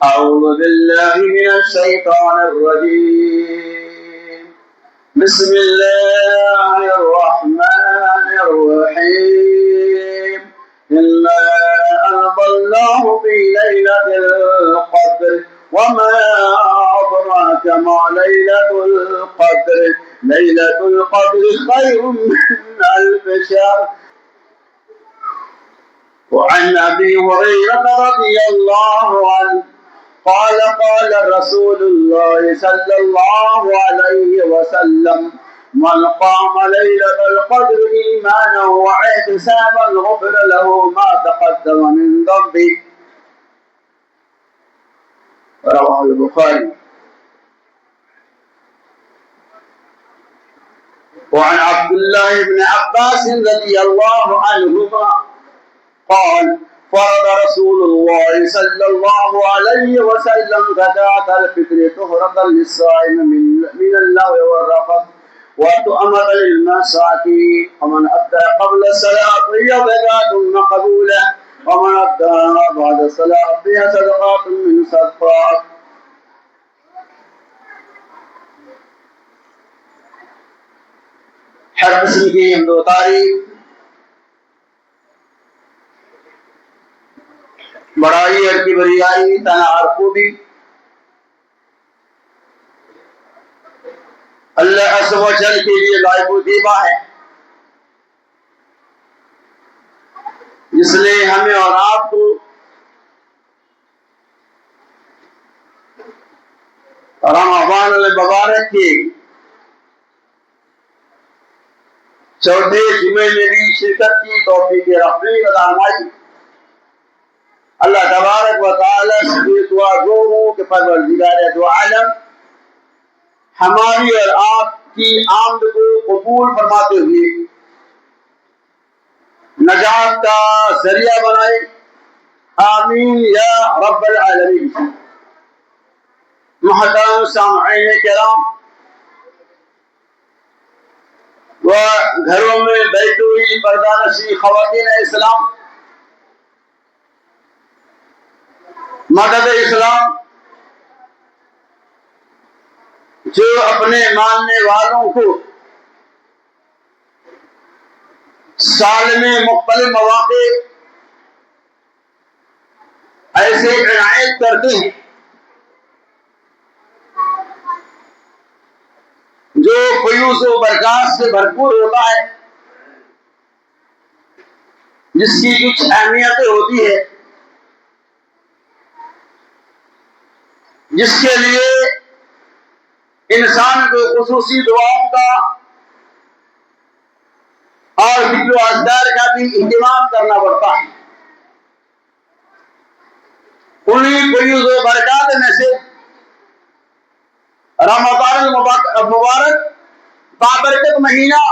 أعوذ بالله من الشيطان الرجيم. بسم الله الرحمن الرحيم. إنا أنزلناه في ليلة القدر وما أدراك ما ليلة القدر ليلة القدر خير من ألف شهر. وعن أبي هريرة رضي الله عنه قال قال رسول الله صلى الله عليه وسلم من قام ليلة القدر إيمانا واحتسابا غفر له ما تقدم من ذنبه. رواه البخاري. وعن عبد الله بن عباس رضي الله عنهما قال فرض رسول الله صلى الله عليه وسلم زكاة الفطر طهرة للصائم من اللغو والرفث وتؤمر للمساكين ومن أدى قبل الصلاة فهي زكاة مقبولة ومن أداها بعد الصلاة فهي صدقات من صدقات. ہر قسم کی حمد و تعریف بڑائی اور کبریائی تنہا خوبی اللہ عز و جل کے لیے لائق و دیبا ہے، جس نے ہمیں اور آپ کو رمضان المبارک کے چوتھے جمعے میں بھی شرکت کی توفیق رفیق عطا فرمائی۔ اللہ تبارک و تعالی سے دعا گو ہوں کہ پروردگار دو عالم ہماری اور آپ کی آمد کو قبول فرماتے ہوئے نجات کا ذریعہ بنائے، آمین یا رب العالمین۔ محترم سامعین کرام و گھروں میں بیٹھی ہوئی پردہ نشین خواتین اسلام، مدد اسلام جو اپنے ماننے والوں کو سال میں مختلف مواقع ایسے عنایت کرتے ہیں جو فیوز و برکات سے بھرپور ہوتا ہے، جس کی کچھ اہمیتیں ہوتی ہے، جس کے لیے انسان کو خصوصی دعاؤں کا اور ذکر و اذکار کا بھی اہتمام کرنا پڑتا ہے۔ انہیں فیوز و برکات میں سے رمضان المبارک بابرکت مہینہ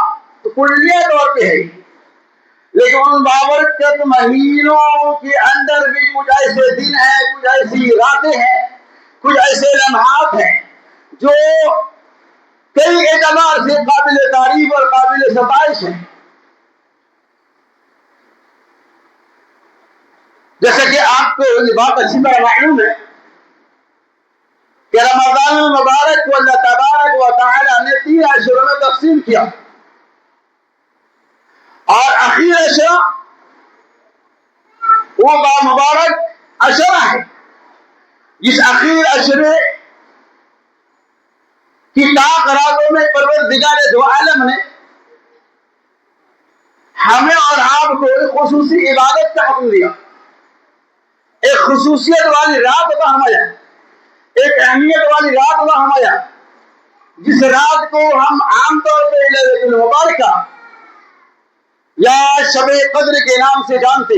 تو کلیہ طور پہ ہے، لیکن ان بابرکت مہینوں کے اندر بھی کچھ ایسے دن ہیں، کچھ ایسی راتیں ہیں، کچھ ایسے لمحات ہیں جو کئی اعتبار سے قابل تعریف اور قابل ستائش ہیں۔ جیسے کہ آپ کو یہ بات اچھی طرح معلوم ہے کہ رمضان المبارک کو اللہ تبارک و تعالی نے 3 عشروں میں تقسیم کیا، اور اخیر عشرہ وہ بامبارک عشرہ ہے، جس اخیر عشرے کی طاق راتوں میں پروردگار دو عالم نے ہمیں اور آپ کو ایک خصوصی عبادت کا حکم دیا، ایک خصوصیت والی رات کا ہمایا، ایک اہمیت والی رات کا ہمایا، جس رات کو ہم عام طور پہ لیلۃ المبارکہ یا شب قدر کے نام سے جانتے،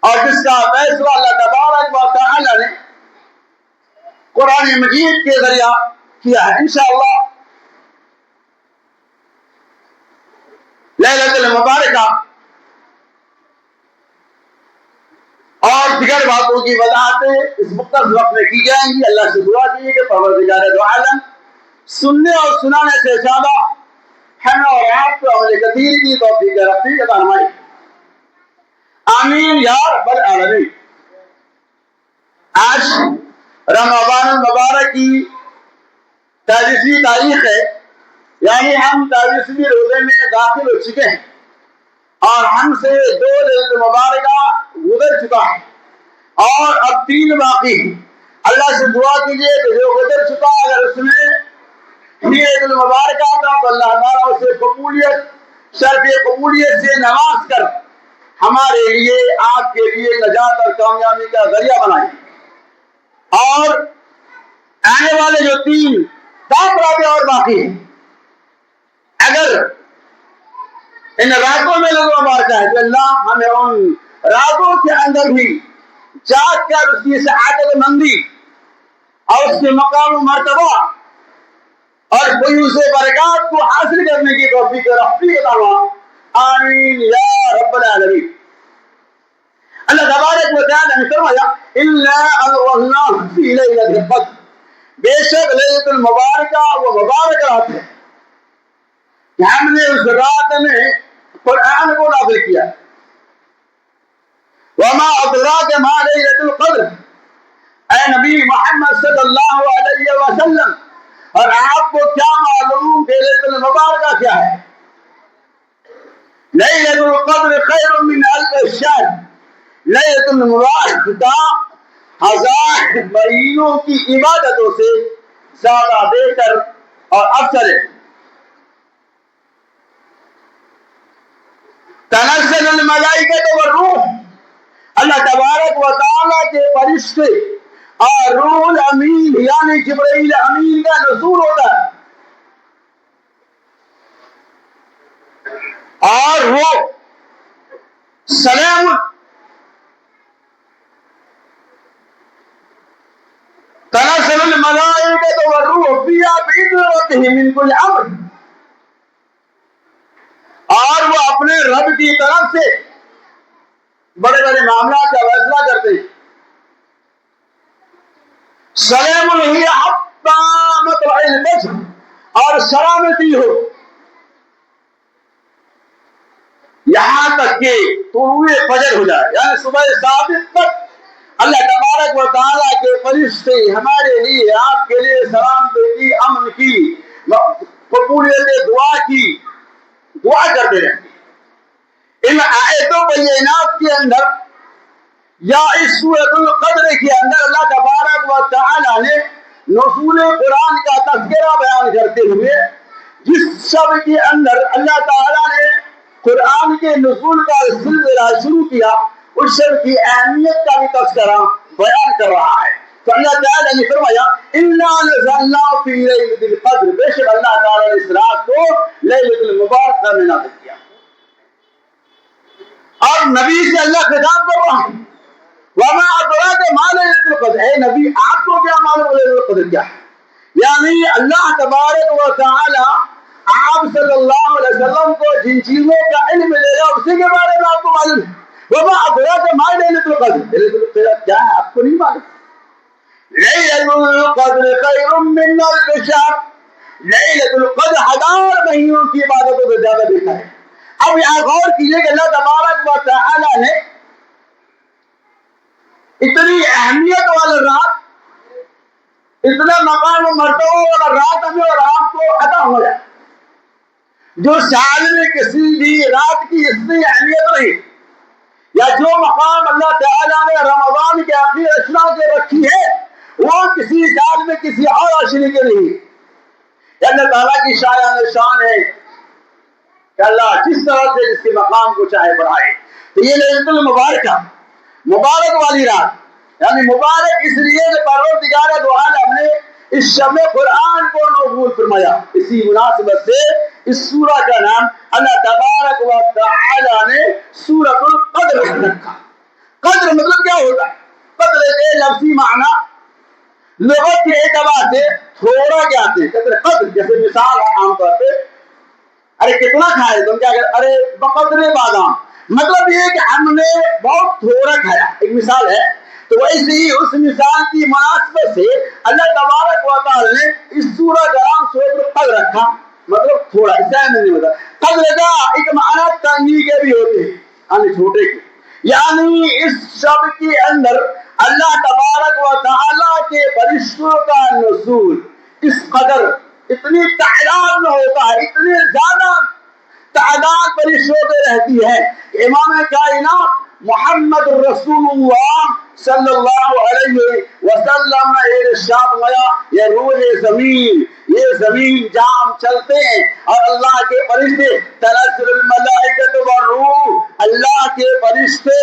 اور جس کا فیصلہ اللہ تبارک و تعالی نے قرآن مجید کے ذریعہ کیا ہے۔ انشاءاللہ لیلۃ المبارکہ اور دیگر باتوں کی وضاحتیں اس مختصر وقت میں کی جائیں گی۔ اللہ سے دعا کیجیے کہ پروردگار دو عالم سننے اور سنانے سے زیادہ ہمیں اور آپ کو عمل کثیر کی توفیق رفیق عطا فرمائے، آمین یا رب العالمین۔ رمضان المبارک کی 23ویں تاریخ ہے، یعنی ہم 23ویں روزے میں داخل ہو چکے ہیں اور ہم سے 2 لیلۃ المبارکہ گزر چکا ہے اور اب 3 باقی ہیں۔ اللہ سے دعا کیجیے کہ جو گزر چکا اگر اس میں عید المبارکہ کا تو اللہ تعالیٰ اسے قبولیت شرف قبولیت سے نواز کر ہمارے لیے آپ کے لیے نجات اور کامیابی کا ذریعہ بنائے۔ اور آنے والے جو 3 راتیں اور باقی ہیں، اگر ان راتوں میں لوگ مبارکہ ہے تو اللہ ہمیں ان راتوں کے اندر بھی جاگ کر اس کی سعادت مندی اور اس کے مقام و مرتبہ اور فیوز برکات کو حاصل کرنے کی توفیق رفیق عطا آمین یا رب العالمین۔ اللہ تبارک و تعالی نے فرمایا الا انزلناه فی لیلۃ القدر، بے شک لیلۃ المبارکہ وہ مبارک رات ہے کہ ہم نے اس رات میں قرآن کو نازل کیا۔ وما ادراک ما لیلۃ القدر، اے نبی محمد صلی اللہ علیہ وسلم اور آپ کو کیا معلوم کہ لیلۃ المبارکہ کیا ہے؟ لیلۃ القدر خیر من الف شہر، لیلۃ المبارکہ 1000 مہینوں کی عبادتوں سے زیادہ بہتر اور افضل ہے۔ تنزل الملائکۃ والروح، اللہ تبارک و تعالیٰ کے فرشتے اور روح الامین یعنی جبرائیل امین کا نزول ہوتا ہے اور وہ سلام تنزل الملائکۃ والروح فیہا بإذن ربہم من کل امر، اور وہ اپنے رب کی طرف سے بڑے بڑے معاملات کا فیصلہ کرتے ہیں۔ سلام ہی حتی مطلع الفجر، اور سلامتی ہو یہاں تک کہ طلوع فجر ہو جائے، یعنی صبح صادق تک اللہ تبارک و تعالیٰ کے فرشتے ہمارے لیے آپ کے لیے سلامتی کی، امن کی، قبولیت دعا کی دعا کرتے رہتے ہیں۔ ان آیتوں بینات کے اندر یا اس سورۃ القدر کے اندر اللہ تبارک و تعالیٰ نے نزول قرآن کا تذکرہ بیان کرتے ہوئے جس شب کے اندر اللہ تعالیٰ نے قرآن کے نزول کا سلسلہ شروع کیا، اس شب کی اہمیت کا بھی تذکرہ بیان کر رہا ہے۔ تو اللہ تعالیٰ نے فرمایا اِنَّا نَزَلْنَاهُ فِي لَيْلَةِ الْقَدْرِ، بے شک اللہ تعالیٰ نے اس رات کو لیلۃ المبارکہ میں نازل کیا۔ اور نبی سے اللہ خطاب کر رہا ہے وَمَا أَدْرَاكَ مَا لَيْلَةُ الْقَدْرِ، اے نبی آپ کو کیا معلوم لیلۃ القدر کیا ہے؟ یعنی اللہ تبارک و تعالی آپ صلی اللہ علیہ وسلم کو جن چیزوں کا علم دے گا اسی کے بارے میں آپ کو معلوم ہے۔ وَمَا أَدْرَاكَ مَا لَيْلَةُ الْقَدْرِ، لیلۃ القدر کیا ہے آپ کو نہیں معلوم۔ لیلۃ القدر خیر من الف شہر، لیلۃ القدر 1000 مہینوں کی عبادتوں سے زیادہ بہتر ہے۔ اب یہاں غور کیجیے کہ اللہ تبارک و تعالی نے اتنی اہمیت والا رات، اتنا مقام و مرتبہ والا رات ہمیں اور آپ کو عطا ہو جائے جو سال میں کسی بھی رات کی اتنی اہمیت نہیں، یا جو مقام اللہ تعالیٰ نے رمضان کے آخری اشراء کے رکھی ہے وہ کسی سال میں کسی اور اشرے کے نہیں۔ اللہ تعالیٰ کی شان ہے کہ اللہ جس طرح سے جس کے مقام کو چاہے بڑھائے۔ تو یہ لیلۃ المبارکہ مبارک والی رات، یعنی مبارک اس لیے کہ پروردگار دو عالم نے اس شب قرآن کو نزول فرمایا۔ اسی مناسبت سے اس سورہ کا نام اللہ تبارک و تعالی نے سورۃ القدر رکھا۔ قدر مطلب کیا ہوتا ہے؟ قدر کے لفظی معنی لغت کے اعتبار سے تھوڑا کیا آتے ہیں، قدر جیسے مثال ہے عام طور پہ ارے کتنا کھائے تم، کیا کہتے ارے بقدر بادام، مطلب یہ کہ ہم نے بہت تھوڑا کھایا، ایک مثال ہے۔ تو ویسے ہی اس مثال کی مناسبت سے اللہ تبارک و تعالی نے اس سورہ کا نام سورۃ القدر رکھا، مطلب تھوڑا، اس سے نہیں ہوتا۔ قدر کا ایک معنی تنگی کے بھی ہوتے ہیں، یعنی چھوٹے کے، یعنی اس شب کے اندر اللہ تبارک و تعالی فرشتوں کا نزول اس قدر اتنی تعداد میں ہوتا ہے، اتنی زیادہ تعداد فرشتوں میں رہتی ہے کہ امام کائنات محمد رسول اللہ صلی اللہ علیہ وسلم نے ارشاد فرمایا یہ روح زمین، یہ زمین جہاں ہم چلتے ہیں اور اللہ کے فرشتے تنزل الملائکۃ والروح، اللہ کے فرشتے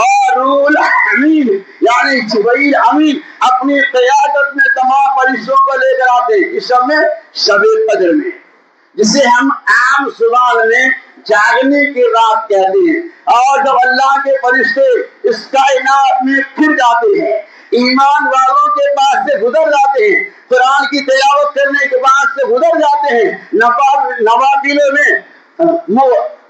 اور روح الامین یعنی جبرائیل امین اپنی قیادت میں تمام فرشتوں کو لے کر آتے ہیں اس شب میں، شب قدر میں، جسے ہم عام زبان میں جاگنے کی رات کہتے ہیں۔ اور جب اللہ کے فرشتے اس کائنات میں پھر جاتے ہیں، ایمان والوں کے پاس سے گزر جاتے ہیں، قرآن کی تلاوت کرنے کے بعد سے گزر جاتے ہیں، نوافلوں میں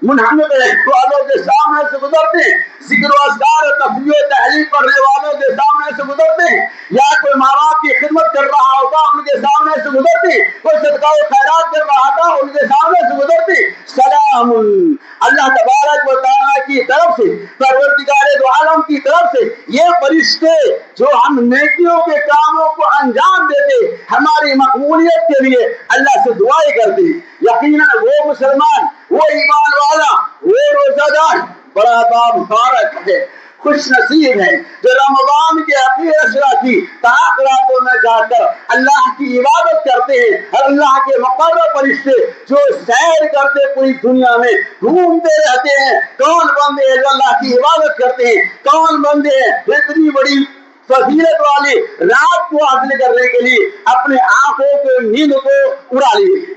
منہمک رہنے والوں کے سامنے سے گزرتے ہیں، ذکر و اذکار و تسبیح و تحلیل پڑھنے والوں کے سامنے سے گزرتے ہیں، یا کوئی ماں باپ کی خدمت کر رہا ہوتا ان کے سامنے سے گزرتے ہیں، کوئی صدقہ و خیرات کر رہا تھا ان کے سامنے سے گزرتے ہیں۔ سلام اللہ تبارک و تعالیٰ کی طرف سے، پروردگار دو عالم کی طرف سے یہ فرشتے جو ہم نیکیوں کے کاموں کو انجام دیتے ہماری مقبولیت کے لیے اللہ سے دعائیں کرتے ہیں۔ یقیناً وہ مسلمان، وہ ایمان والا، وہ روزہ دار بڑا بامبارک ہے، خوش نصیب ہے جو رمضان کے اخیر اشرا کی تاخراتوں میں جا کر اللہ کی عبادت کرتے ہیں، اور اللہ کے مقرر فرشتے جو سیر کرتے پوری دنیا میں گھومتے رہتے ہیں۔ کون بندے ہیں جو اللہ کی عبادت کرتے ہیں؟ کون بندے ہیں جو اتنی بڑی فضیلت والی رات کو حاصل کرنے کے لیے اپنے آنکھوں کو نیند کو اڑا لیے؟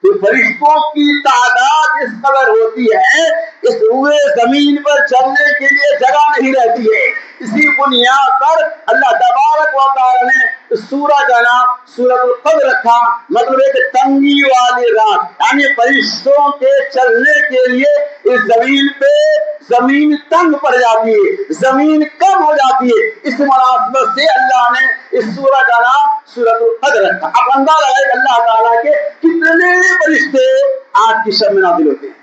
تو فرشتوں کی تعداد اس قدر ہوتی ہے اس روئے زمین پر چلنے کے لیے جگہ نہیں رہتی ہے۔ اسی بنیاد پر اللہ تبارک و تعالی نے اس سورہ کا نام سورۃ القدر رکھا، مطلب ایک تنگی والی رات، یعنی فرشتوں کے چلنے کے لیے اس زمین پہ زمین تنگ پڑ جاتی ہے، زمین کم ہو جاتی ہے، اس مناسبت سے اللہ نے اس سورہ کا نام سورۃ القدر رکھا۔ اب اندازہ ہے کہ اللہ تعالیٰ کے کتنے فرشتے آج کی شب میں نازل ہوتے ہیں،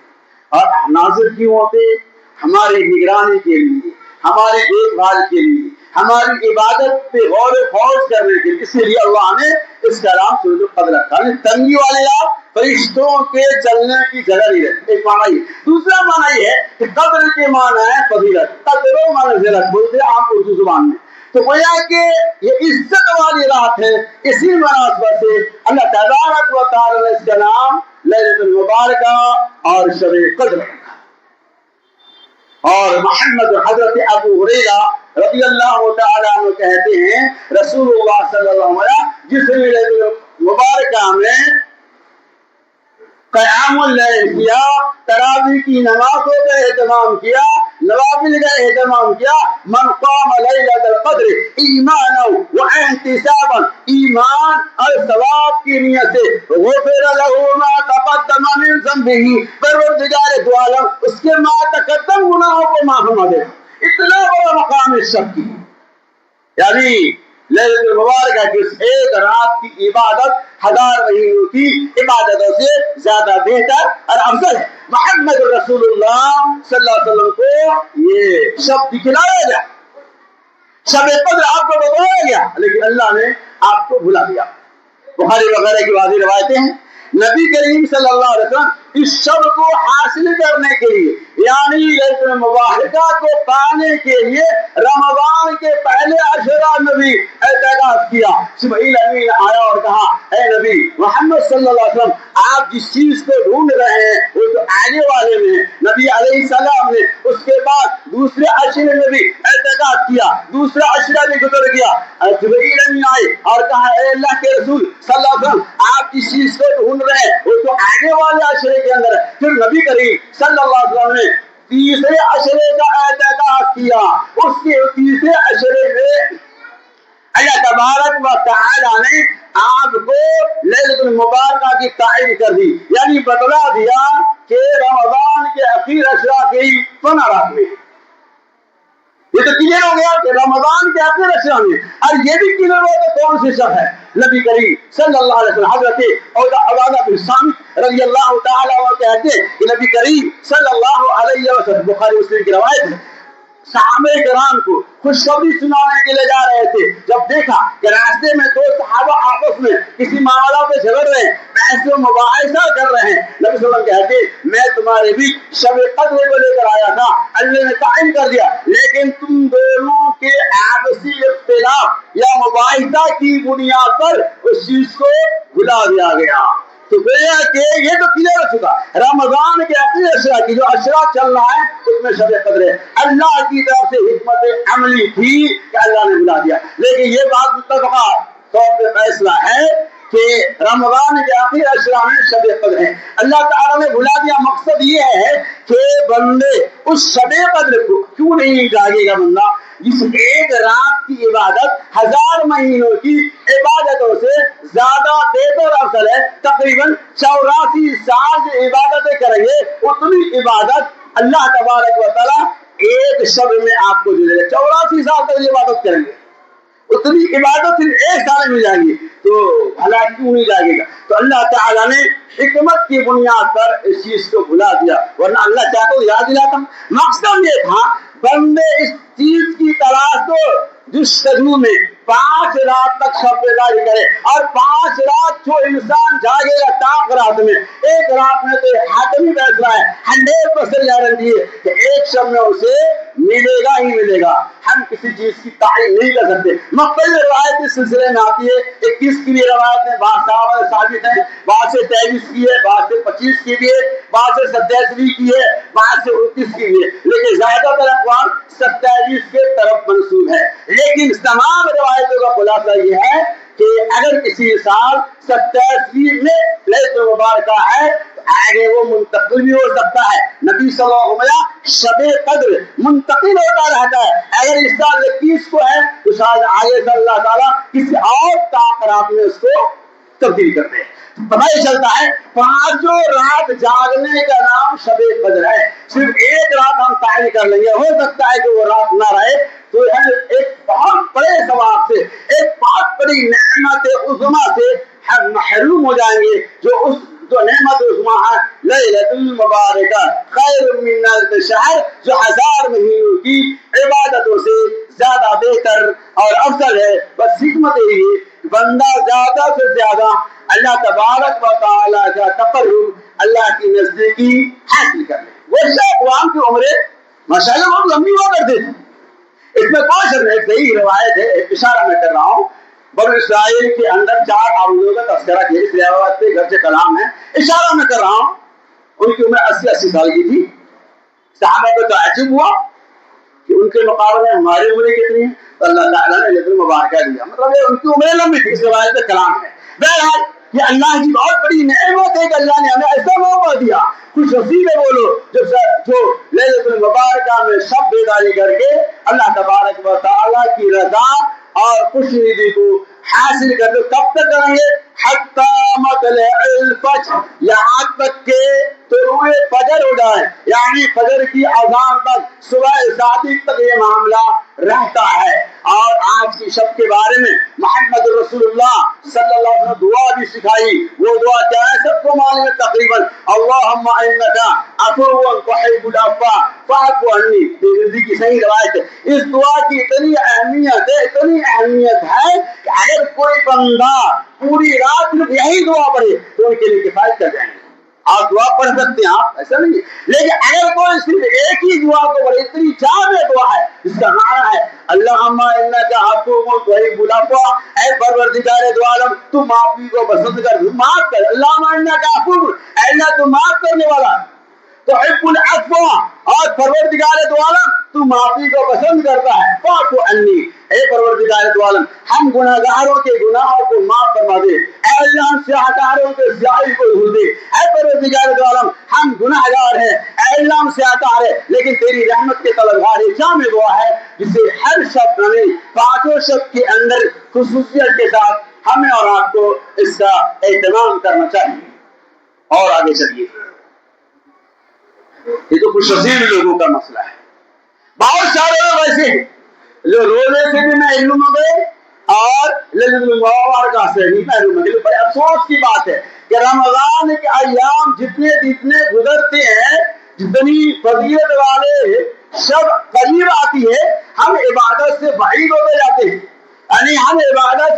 اور نازل کیوں ہوتے؟ ہماری نگرانی کے لیے، ہماری دیکھ بھال کے لیے، ہماری عبادت پہ غور و خوض کرنے کے لیے، اسی لیے اللہ نے اس کا نام سورۃ القدر رکھا۔ تنگی والے آپ فرشتوں کے چلنے کی جگہ نہیں رہتی، ایک معنی یہ۔ دوسرا معنی یہ ہے کہ قدر کے معنی ہے فضیلت، قدر و منزلت بولتے ہیں عام اردو زبان میں، تو گویا کہ یہ عزت والی رات ہے، اسی مناسبت سے اللہ تبارک و تعالی نے اس کا نام لیلۃ المبارکہ اور شب قدر رکھا۔ اور محمد حضرت ابو ہریرہ رضی اللہ تعالیٰ عنہ کہتے ہیں رسول اللہ صلی اللہ علیہ وسلم جس نے لیلۃ المبارکہ میں قیام اللیل کیا، تراویح کی نمازوں کا اہتمام کیا، نوافل کا اہتمام کیا، من قام لیلۃ القدر ایمانا واحتسابا، ایمان اور ثواب کی نیت سے غفر له ما تقدم من ذنبه، پروردگار دو عالم اس کے ما تقدم گناہوں کو معاف فرما دے۔ اتنا بڑا مقام اس شب کی، یعنی لیلۃ المبارکہ کی اس ایک رات کی عبادت ہزار مہینوں کی عبادتوں سے زیادہ بہتر اور افضل ہے۔ محمد رسول اللہ صلی اللہ علیہ وسلم کو یہ شب دکھلایا گیا، شب قدر آپ کو بتایا گیا، لیکن اللہ نے آپ کو بھلا دیا۔ بخاری وغیرہ کی واضح روایتیں ہیں، نبی کریم صلی اللہ علیہ وسلم اس شب کو حاصل کرنے کے لیے، یعنی لیلۃ المبارکہ کو پانے کے لیے رمضان کے پہلے عشرہ میں بھی اعتکاف کیا۔ جبرائیل امین آیا اور کہا اے نبی محمد صلی اللہ علیہ وسلم آپ جس چیز کو ڈھونڈ رہے ہیں وہ تو آنے والے میں ہیں۔ نبی علیہ السلام نے اس کے بعد دوسرے عشرے میں بھی اعتکاف کیا، دوسرا عشرہ بھی گزر گیا، جبرائیل امین آئے اور کہا اے اللہ کے رسول صلی اللہ علیہ وسلم آپ جس چیز کو ڈھونڈ رہے ہیں وہ تو آنے والے عشرے کے اندر ہے۔ پھر نبی کریم صلی اللہ علیہ وسلم نے تیسرے عشرے کا اعتکاف کیا، اس کے تیسرے عشرے میں اللہ تبارک و تعالی نے آپ کو لیلۃ المبارکہ کی تعین کر دی، یعنی بتلا دیا کہ رمضان کے اخیر اشرا کی 15 رات میں، یہ تو کلیئر ہو گیا کہ رمضان کے اخیر اشرا میں، اور یہ بھی کلیئر ہو کہ کون سی شب ہے۔ نبی کریم صلی اللہ علیہ وسلم حضرت عبادہ بن صامت رضی اللہ تعالیٰ عنہ کہتے ہیں کہ نبی کریم صلی اللہ علیہ وسلم، بخاری مسلم کی روایت ہے، صحابہ کرام کو خوشخبری سنانے کے لیے جا رہے تھے، جب جب دیکھا کہ راستے میں دو صحابہ آپس میں کسی معاملہ پہ جھگڑ رہے ہیں, پیسے مباحثہ کر رہے ہیں, نبی صلی اللہ علیہ وسلم کہتے میں تمہارے بھی شب قدر کو لے کر آیا تھا, اللہ نے قائم کر دیا, لیکن تم دونوں کے آپسی اختلاف یا مباحثہ کی بنیاد پر اس چیز کو بھلا دیا گیا. تو گویا کہ یہ تو کلیئر ہو چکا, رمضان کے اپنے اشرا کی جو اشرا چل رہا ہے اس میں شب قدر ہے. اللہ کی طرف سے حکمت عملی تھی کہ اللہ نے بلا دیا, لیکن یہ بات متفقہ طور پہ فیصلہ ہے کہ رمضان کے آخری اشرا میں شب قدر ہے. اللہ تعالیٰ نے بلا دیا, مقصد یہ ہے کہ بندے اس شب قدر کو کیوں نہیں جاگے گا بندہ جس ایک رات کی عبادت 1000 مہینوں کی عبادتوں سے زیادہ بہتر افضل ہے. تقریباً 84 سال جو عبادتیں کریں گے اتنی عبادت اللہ تبارک و تعالیٰ ایک شب میں آپ کو دے دے گا. 84 سال تک عبادت کریں گے اتنی عبادت صرف ایک سال میں جائیں گی, تو بھلا کیوں نہیں جائے گا. تو اللہ تعالیٰ نے حکمت کی بنیاد پر اس چیز کو بھلا دیا, ورنہ اللہ چاہتا تو یاد دلاتا. مقصد یہ تھا بندے اس چیز کی تلاش کو جس شروع میں 5 رات تک شب بیداری کرے, اور 5 رات جو انسان جاگے گا تاک رات میں, ایک رات میں تو حتمی فیصلہ ہے 100% گارنٹی ہے کہ ایک شب میں اسے ملے گا ہی ملے گا. ہم کسی چیز کی تعین نہیں کر سکتے. مختلف روایت اس سلسلے میں آتی ہے, 21 کی بھی روایت ہے, بعض صحابہ ثابت ہے, بعض سے 23 کی ہے, بعض سے 25 کی بھی ہے, بعض سے 27 کی ہے, بعض سے 29 کی بھی ہے, لیکن زیادہ تر اقوال 27 کے طرف منسوب ہے. لیکن تمام روایتوں کا خلاصہ یہ ہے کہ اگر کسی سال 27 میں لیلۃ المبارکہ ہے تو آگے وہ منتقل بھی ہو سکتا ہے. نبی صلی اللہ علیہ وسلم شب قدر منتقل ہوتا رہتا ہے. اگر اس سال 21 کو ہے تو شاید آگے سے اللہ تعالیٰ کسی اور تاخرات میں اس کو تبدیل کرتے ہیں. پتہ ہی چلتا ہے 5 رات جاگنے کا نام شب قدر ہے. صرف ایک رات ہم تعین کر لیں گے, ہو سکتا ہے کہ وہ رات نہ رہے, تو ایک بہت بڑے ثواب سے, ایک بہت بڑی نعمت عظمیٰ سے ہم محروم ہو جائیں گے. جو نعمت عظمیٰ ہے لیلۃ المبارکہ خیر من الف شہر, جو 1000 مہینوں کی عبادتوں سے زیادہ بہتر اور افضل ہے. بس حکمت یہی ہے بندہ زیادہ سے زیادہ اللہ تبارک و تعالیٰ کا تقرب, اللہ کی نزدیکی حاصل کر لے. ویسے اقوام کی عمریں ماشاءاللہ بہت لمبی ہوا کرتے تھے, اس میں کوئی شک نہیں. صحیح روایت ہے, ایک اشارہ میں کر رہا ہوں, بنو اسرائیل کے اندر 4 عابدوں کا تذکرہ کیا, اس روایت پہ گھر سے کلام ہے, اشارہ میں کر رہا ہوں. ان کی عمر 80 سال کی تھی. صحابہ کو تعجب ہوا کہ ان کے مقابلے ہماری عمریں کتنی ہیں, تو اللہ تعالیٰ نے لیلۃ المبارکہ دیا, مطلب ان کی عمریں لمبی تھی. اس روایت پہ کلام ہے. بہرحال یہ اللہ کی بہت بڑی نعمت ہے کہ اللہ نے ہمیں ایسا موقع دیا. خوش نصیب ہے وہ لوگ جو لیلۃ المبارکہ میں شب بیداری کر کے اللہ تبارک و تعالیٰ کی رضا اور خوش ندی کو حاصل کر دو. کب تک کریں گے؟ حتی مطلع الفجر, یہاں تک کہ طلوع فجر ہو جائے, یعنی فجر کی اذان تک, صبح صادق تک یہ معاملہ رہتا ہے. اور آج کی شب کے بارے میں محمد رسول اللہ صلی اللہ علیہ وسلم دعا بھی سکھائی. وہ دعا کیا ہے سب کو معلوم ہے تقریباً, اللہم انک عفو تحب العفو فاعف عنی. ترمذی کی صحیح روایت ہے. اس دعا کی اتنی اہمیت ہے کہ اگر کوئی بندہ پوری رات میں یہی دعا پڑھے تو ان کے لیے کفایت کر جائیں گے. آپ دعا پڑھ سکتے ہیں, آپ ایسا نہیں ہے, لیکن اگر کوئی صرف ایک ہی دعا کو پڑھے, اتنی جامع دعا ہے جس کا معنی ہے اللہم انک عفو تحب العفو, اے پروردگار دو عالم تو معافی کو پسند کر, معاف کر. اللہم انک عفو, اے اللہ تو معاف کرنے والا, تحب العفو, اور پروردگار دو عالم تو معافی کو پسند کرتا ہے, فاعف عنی, اے پروردگار دو عالم ہم گناہگاروں کے گناہوں کو معاف فرما دے. اے اللہ ہم سیاہکاروں کے سیاہی کو دھل دے. اے پروردگار دو عالم ہم گناہگار ہیں, اے اللہ ہم سیاہکار ہیں لیکن تیری رحمت کے طلبگار. یہ جامع دعا ہے جسے ہر شب میں 5 شب کے اندر خصوصیت کے ساتھ ہمیں اور آپ کو اس کا اہتمام کرنا چاہیے. اور آگے چلیے, یہ تو خوش نصیب لوگوں کا مسئلہ ہے. بہت سارے لوگ ایسے ہیں جو روزے سے بھی محروم ہو گئے اور لیلۃ المبارکہ سے بھی محروم ہو گئے. بڑے افسوس کی بات ہے کہ رمضان کے ایام جتنے گزرتے ہیں, جتنی فضیلت والے شب قریب آتی ہے, ہم عبادت سے بعید ہوتے جاتے ہیں. یعنی ہم